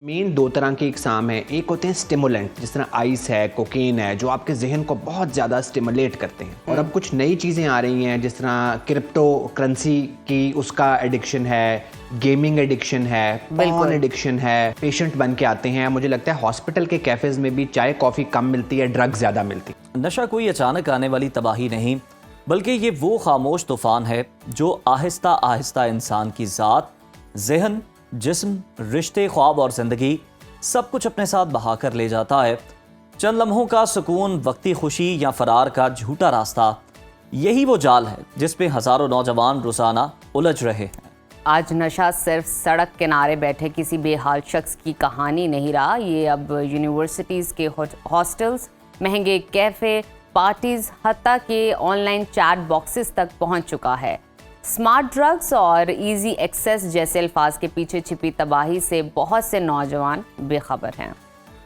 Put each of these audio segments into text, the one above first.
مین دو طرح کے اقسام ہیں. ایک ہوتے ہیں اسٹیمولنٹ، جس طرح آئس ہے، کوکین ہے، جو آپ کے ذہن کو بہت زیادہ اسٹیمولیٹ کرتے ہیں. اور اب کچھ نئی چیزیں آ رہی ہیں جس طرح کرپٹو کرنسی کی اس کا ایڈکشن ہے، گیمنگ ایڈکشن ہے، پارن ایڈکشن ہے. پیشنٹ بن کے آتے ہیں، مجھے لگتا ہے ہاسپٹل کے کیفیز میں بھی چائے کافی کم ملتی ہے، ڈرگ زیادہ ملتی. نشہ کوئی اچانک آنے والی تباہی نہیں، بلکہ یہ وہ خاموش طوفان ہے جو آہستہ آہستہ انسان کی ذات، ذہن، جسم، رشتے، خواب اور زندگی سب کچھ اپنے ساتھ بہا کر لے جاتا ہے. چند لمحوں کا سکون، وقتی خوشی یا فرار کا جھوٹا راستہ، یہی وہ جال ہے جس پہ ہزاروں نوجوان روزانہ الجھ رہے ہیں. آج نشہ صرف سڑک کنارے بیٹھے کسی بے حال شخص کی کہانی نہیں رہا، یہ اب یونیورسٹیز کے ہاسٹلز، مہنگے کیفے، پارٹیز، حتیٰ کہ آن لائن چیٹ باکسز تک پہنچ چکا ہے. اسمارٹ ڈرگز اور ایزی ایکسیس جیسے الفاظ کے پیچھے چھپی تباہی سے بہت سے نوجوان بے خبر ہیں.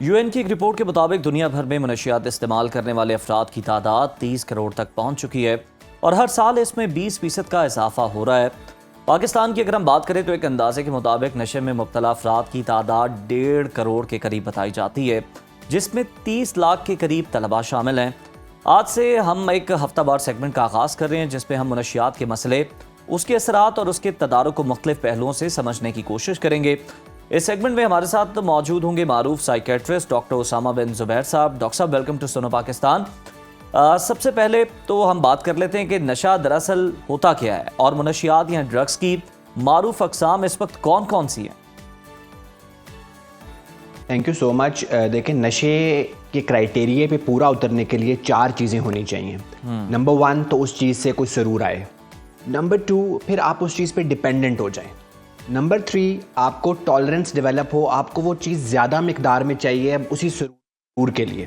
یو این کی ایک رپورٹ کے مطابق دنیا بھر میں منشیات استعمال کرنے والے افراد کی تعداد 30 کروڑ تک پہنچ چکی ہے اور ہر سال اس میں 20% کا اضافہ ہو رہا ہے. پاکستان کی اگر ہم بات کریں تو ایک اندازے کے مطابق نشے میں مبتلا افراد کی تعداد 1.5 کروڑ کے قریب بتائی جاتی ہے، جس میں 30 لاکھ کے قریب طلباء شامل ہیں. آج سے ہم ایک ہفتہ وار سیگمنٹ کا آغاز کر رہے ہیں جس پہ ہم منشیات کے مسئلے، اس کے اثرات اور اس کے تدارک کو مختلف پہلوؤں سے سمجھنے کی کوشش کریں گے. اس سیگمنٹ میں ہمارے ساتھ موجود ہوں گے معروف سائیکیٹرسٹ ڈاکٹر اسامہ بن زبیر صاحب. ڈاکٹر صاحب ویلکم ٹو سنو پاکستان. سب سے پہلے تو ہم بات کر لیتے ہیں کہ نشہ دراصل ہوتا کیا ہے اور منشیات یا ڈرگز کی معروف اقسام اس وقت کون کون سی ہیں؟ تھینک یو سو مچ. دیکھیں، نشے کے کرائٹیریے پہ پورا اترنے کے لیے 4 چیزیں ہونی چاہیے. نمبر 1 تو اس چیز سے کوئی سرور آئے. نمبر 2 پھر آپ اس چیز پہ ڈیپینڈنٹ ہو جائیں. نمبر 3 آپ کو ٹالرنس ڈیولپ ہو، آپ کو وہ چیز زیادہ مقدار میں چاہیے اسی سرور کے لیے.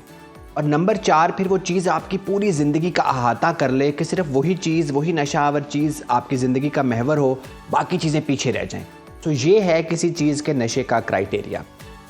اور نمبر 4 پھر وہ چیز آپ کی پوری زندگی کا احاطہ کر لے کہ صرف وہی چیز، وہی نشہ آور چیز آپ کی زندگی کا محور ہو، باقی چیزیں پیچھے رہ جائیں. تو یہ ہے کسی چیز کے نشے کا کرائٹیریا.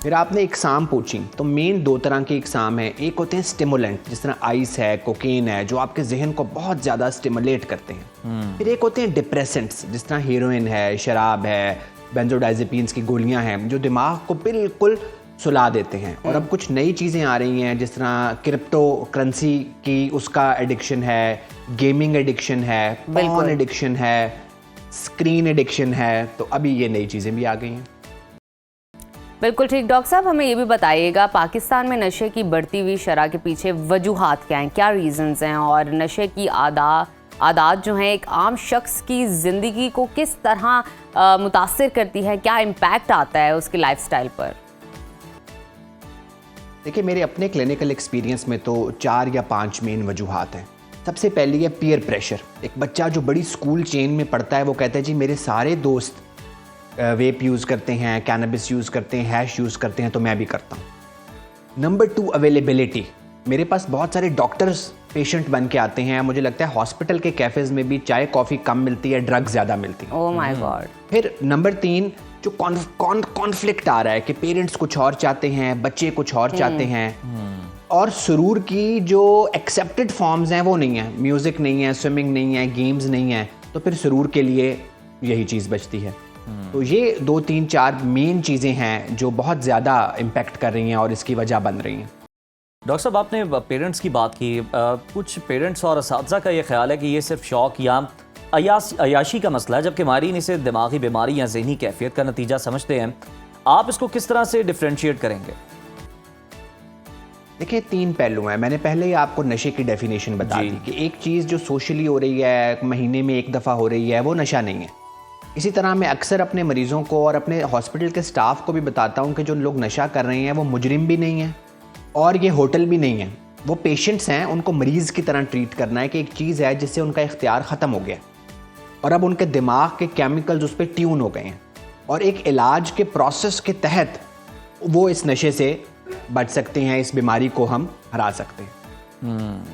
پھر آپ نے اقسام پوچھی تو مین 2 طرح کے اقسام ہیں. ایک ہوتے ہیں اسٹیمولنٹ، جس طرح آئس ہے، کوکین ہے، جو آپ کے ذہن کو بہت زیادہ اسٹیمولیٹ کرتے ہیں. پھر ایک ہوتے ہیں ڈپریسنٹس، جس طرح ہیروئن ہے، شراب ہے، بینزوڈائزپینز کی گولیاں ہیں، جو دماغ کو بالکل سلا دیتے ہیں. اور اب کچھ نئی چیزیں آ رہی ہیں جس طرح کرپٹو کرنسی کی اس کا ایڈکشن ہے، گیمنگ ایڈکشن ہے، پارن ایڈکشن ہے، اسکرین ایڈکشن ہے. تو ابھی یہ نئی چیزیں بھی آ گئی ہیں. بالکل ٹھیک. ڈاکٹر صاحب ہمیں یہ بھی بتائیے گا، پاکستان میں نشے کی بڑھتی ہوئی شرح کے پیچھے وجوہات کیا ہیں، کیا ریزنز ہیں، اور نشے کی عادات جو ہیں ایک عام شخص کی زندگی کو کس طرح متاثر کرتی ہے، کیا امپیکٹ آتا ہے اس کی لائف سٹائل پر؟ دیکھیں، میرے اپنے کلینکل ایکسپیرینس میں تو 4 یا 5 مین وجوہات ہیں. سب سے پہلی ہے پیئر پریشر. ایک بچہ جو بڑی اسکول چین میں پڑھتا ہے وہ کہتا ہے جی میرے سارے دوست ویپ یوز کرتے ہیں، کینابس یوز کرتے ہیں، ہیش یوز کرتے ہیں، تو میں بھی کرتا ہوں. Number 2 availability. میرے پاس بہت سارے ڈاکٹرز پیشنٹ بن کے آتے ہیں، مجھے لگتا ہے ہاسپٹل کے کیفیز میں بھی چائے کافی کم ملتی ہے، ڈرگ زیادہ ملتی ہے. اوہ مائی گاڈ. پھر نمبر 3 جو کانفلکٹ آ رہا ہے کہ پیرنٹس کچھ اور چاہتے ہیں، بچے کچھ اور چاہتے ہیں، اور سرور کی جو ایکسیپٹڈ فارمز ہیں وہ نہیں ہیں. میوزک نہیں ہے، سوئمنگ نہیں ہے، گیمز نہیں ہیں، تو پھر سرور کے لیے یہی چیز بچتی ہے. تو یہ 2 3 4 مین چیزیں ہیں جو بہت زیادہ امپیکٹ کر رہی ہیں اور اس کی وجہ بن رہی ہیں. ڈاکٹر صاحب آپ نے پیرنٹس کی بات کی. کچھ پیرنٹس اور اساتذہ کا یہ خیال ہے کہ یہ صرف شوق یا عیاشی کا مسئلہ ہے، جبکہ ماہرین اسے دماغی بیماری یا ذہنی کیفیت کا نتیجہ سمجھتے ہیں. آپ اس کو کس طرح سے ڈفرینشیٹ کریں گے؟ دیکھیں، 3 پہلو ہیں. میں نے پہلے ہی آپ کو نشے کی ڈیفینیشن بتا دی کہ ایک چیز جو سوشلی ہو رہی ہے، مہینے میں 1 دفعہ ہو رہی ہے، وہ نشہ نہیں ہے. اسی طرح میں اکثر اپنے مریضوں کو اور اپنے ہاسپٹل کے سٹاف کو بھی بتاتا ہوں کہ جو لوگ نشہ کر رہے ہیں وہ مجرم بھی نہیں ہیں اور یہ ہوٹل بھی نہیں ہیں، وہ پیشنٹس ہیں. ان کو مریض کی طرح ٹریٹ کرنا ہے کہ ایک چیز ہے جس سے ان کا اختیار ختم ہو گیا اور اب ان کے دماغ کے کیمیکلز اس پہ ٹیون ہو گئے ہیں، اور ایک علاج کے پروسیس کے تحت وہ اس نشے سے بچ سکتے ہیں، اس بیماری کو ہم ہرا سکتے ہیں.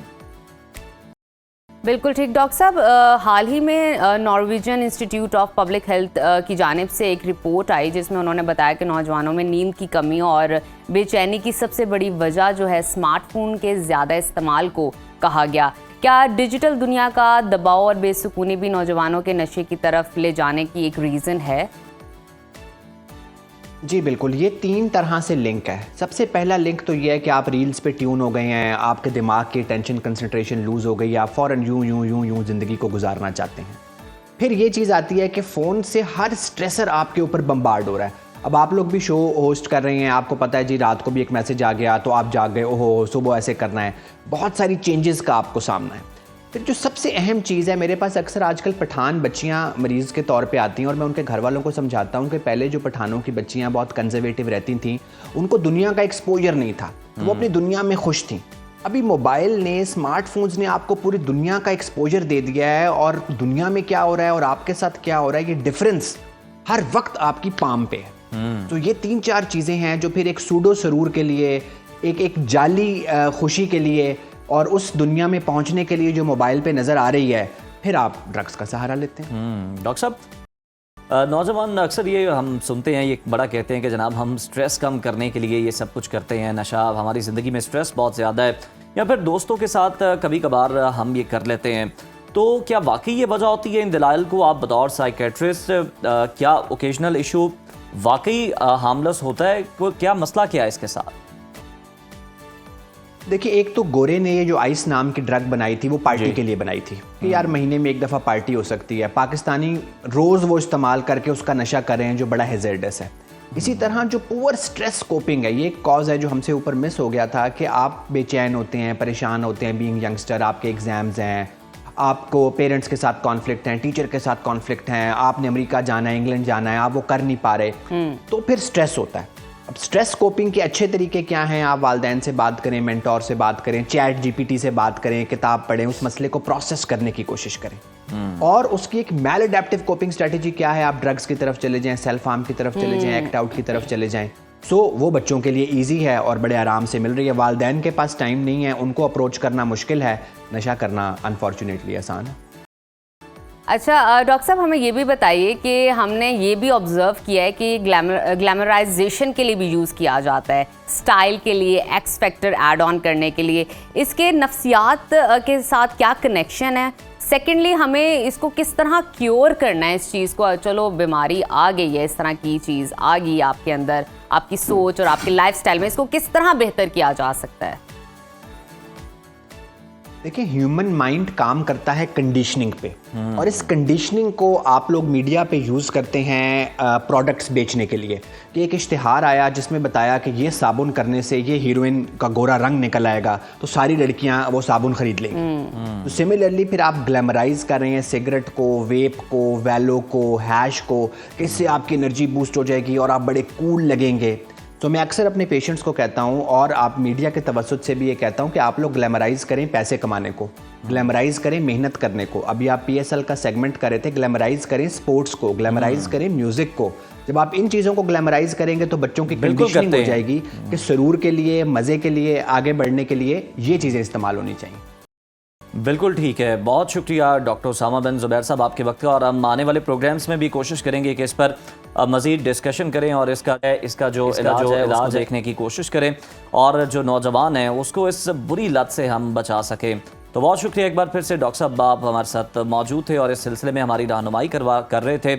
بالکل ٹھیک. ڈاکٹر صاحب حال ہی میں Norwegian institute of public health کی جانب سے ایک رپورٹ آئی جس میں انہوں نے بتایا کہ نوجوانوں میں نیند کی کمی اور بے چینی کی سب سے بڑی وجہ جو ہے اسمارٹ فون کے زیادہ استعمال کو کہا گیا. کیا ڈیجیٹل دنیا کا دباؤ اور بے سکونی بھی نوجوانوں کے نشے کی طرف لے جانے کی ایک ریزن ہے؟ جی بالکل، یہ 3 طرح سے لنک ہے. سب سے پہلا لنک تو یہ ہے کہ آپ ریلز پہ ٹیون ہو گئے ہیں، آپ کے دماغ کی ٹینشن کنسنٹریشن لوز ہو گئی، آپ فوراً یوں زندگی کو گزارنا چاہتے ہیں. پھر یہ چیز آتی ہے کہ فون سے ہر اسٹریسر آپ کے اوپر بمبارڈ ہو رہا ہے. اب آپ لوگ بھی شو ہوسٹ کر رہے ہیں، آپ کو پتہ ہے جی رات کو بھی ایک میسج آ گیا تو آپ جاگ گئے، اوہو صبح ایسے کرنا ہے. بہت ساری چینجز کا آپ کو سامنا ہے. پھر جو سب سے اہم چیز ہے، میرے پاس اکثر آج کل پٹھان بچیاں مریض کے طور پہ آتی ہیں اور میں ان کے گھر والوں کو سمجھاتا ہوں کہ پہلے جو پٹھانوں کی بچیاں بہت کنزرویٹو رہتی تھیں، ان کو دنیا کا ایکسپوجر نہیں تھا، وہ اپنی دنیا میں خوش تھیں. ابھی موبائل نے، اسمارٹ فونز نے آپ کو پوری دنیا کا ایکسپوجر دے دیا ہے، اور دنیا میں کیا ہو رہا ہے اور آپ کے ساتھ کیا ہو رہا ہے، یہ ڈفرنس ہر وقت آپ کی پام پہ ہے. تو یہ 3-4 چیزیں ہیں جو پھر ایک سوڈو سرور کے لیے، ایک جعلی خوشی کے لیے اور اس دنیا میں پہنچنے کے لیے جو موبائل پہ نظر آ رہی ہے، پھر آپ ڈرگس کا سہارا لیتے ہیں. ڈاکٹر صاحب، نوجوان اکثر یہ ہم سنتے ہیں، یہ بڑا کہتے ہیں کہ جناب ہم سٹریس کم کرنے کے لیے یہ سب کچھ کرتے ہیں، نشہ، ہماری زندگی میں سٹریس بہت زیادہ ہے، یا پھر دوستوں کے ساتھ کبھی کبھار ہم یہ کر لیتے ہیں. تو کیا واقعی یہ وجہ ہوتی ہے ان دلائل کو آپ بطور سائیکیٹرسٹ، کیا اوکیجنل ایشو واقعی ہارملیس ہوتا ہے؟ کیا مسئلہ کیا ہے اس کے ساتھ؟ دیکھیے، ایک تو گورے نے یہ جو آئس نام کی ڈرگ بنائی تھی وہ پارٹی کے لیے بنائی تھی کہ یار مہینے میں ایک دفعہ پارٹی ہو سکتی ہے. پاکستانی روز وہ استعمال کر کے اس کا نشہ کر رہے ہیں جو بڑا ہیزرڈس ہے. اسی طرح جو پور سٹریس کوپنگ ہے، یہ ایک کاز ہے جو ہم سے اوپر مس ہو گیا تھا کہ آپ بے چین ہوتے ہیں، پریشان ہوتے ہیں بینگ ینگسٹر، آپ کے ایگزامز ہیں، آپ کو پیرنٹس کے ساتھ کانفلکٹ ہیں، ٹیچر کے ساتھ کانفلکٹ ہیں، آپ نے امریکہ جانا ہے، انگلینڈ جانا ہے، آپ وہ کر نہیں پا رہے، تو پھر سٹریس ہوتا ہے. اب سٹریس کوپنگ کے اچھے طریقے کیا ہیں؟ آپ والدین سے بات کریں، مینٹور سے بات کریں، چیٹ جی پی ٹی سے بات کریں، کتاب پڑھیں، اس مسئلے کو پروسیس کرنے کی کوشش کریں. اور اس کی ایک میل اڈیپٹیو کوپنگ اسٹریٹجی کیا ہے؟ آپ ڈرگس کی طرف چلے جائیں، سیلف ہارم کی طرف چلے جائیں، ایکٹ آؤٹ کی طرف چلے جائیں. سو وہ بچوں کے لیے ایزی ہے اور بڑے آرام سے مل رہی ہے. والدین کے پاس ٹائم نہیں ہے، ان کو اپروچ کرنا مشکل ہے. نشہ کرنا انفارچونیٹلی آسان ہے. اچھا ڈاکٹر صاحب، ہمیں یہ بھی بتائیے کہ ہم نے یہ بھی آبزرو کیا ہے کہ گلیمرائزیشن کے لیے بھی یوز کیا جاتا ہے، سٹائل کے لیے، ایکس فیکٹر ایڈ آن کرنے کے لیے. اس کے نفسیات کے ساتھ کیا کنیکشن ہے؟ سیکنڈلی، ہمیں اس کو کس طرح کیور کرنا ہے اس چیز کو؟ چلو بیماری آ گئی ہے، اس طرح کی چیز آ گئی آپ کے اندر، آپ کی سوچ اور آپ کی لائف سٹائل میں، اس کو کس طرح بہتر کیا جا سکتا ہے؟ دیکھیں، ہیومن مائنڈ کام کرتا ہے کنڈیشننگ پہ، اور اس کنڈیشننگ کو آپ لوگ میڈیا پہ یوز کرتے ہیں پروڈکٹس بیچنے کے لیے. کہ ایک اشتہار آیا جس میں بتایا کہ یہ صابن کرنے سے یہ ہیروئن کا گورا رنگ نکل آئے گا، تو ساری لڑکیاں وہ صابن خرید لیں گی. تو سملرلی پھر آپ گلیمرائز کر رہے ہیں سگریٹ کو، ویپ کو، ویلو کو، ہیش کو، کہ اس سے آپ کی انرجی بوسٹ ہو جائے گی اور آپ بڑے کول لگیں گے. تو میں اکثر اپنے پیشنٹس کو کہتا ہوں، اور آپ میڈیا کے توسط سے بھی یہ کہتا ہوں، کہ آپ لوگ گلیمرائز کریں پیسے کمانے کو، گلیمرائز کریں محنت کرنے کو. ابھی آپ پی ایس ایل کا سیگمنٹ کر رہے تھے، گلیمرائز کریں سپورٹس کو، گلیمرائز کریں میوزک کو. جب آپ ان چیزوں کو گلیمرائز کریں گے تو بچوں کی کنڈیشننگ ہو جائے گی کہ سرور کے لیے، مزے کے لیے، آگے بڑھنے کے لیے یہ چیزیں استعمال ہونی چاہیے. بالکل ٹھیک ہے. بہت شکریہ ڈاکٹر اسامہ بن زبیر صاحب آپ کے وقت کا، اور ہم آنے والے پروگرامز میں بھی کوشش کریں گے کہ اس پر مزید ڈسکشن کریں اور اس کا جو علاج ہے اس کو دیکھنے کی کوشش کریں، اور جو نوجوان ہیں اس کو اس بری لت سے ہم بچا سکیں. تو بہت شکریہ ایک بار پھر سے ڈاکٹر صاحب، آپ ہمارے ساتھ موجود تھے اور اس سلسلے میں ہماری رہنمائی کر رہے تھے.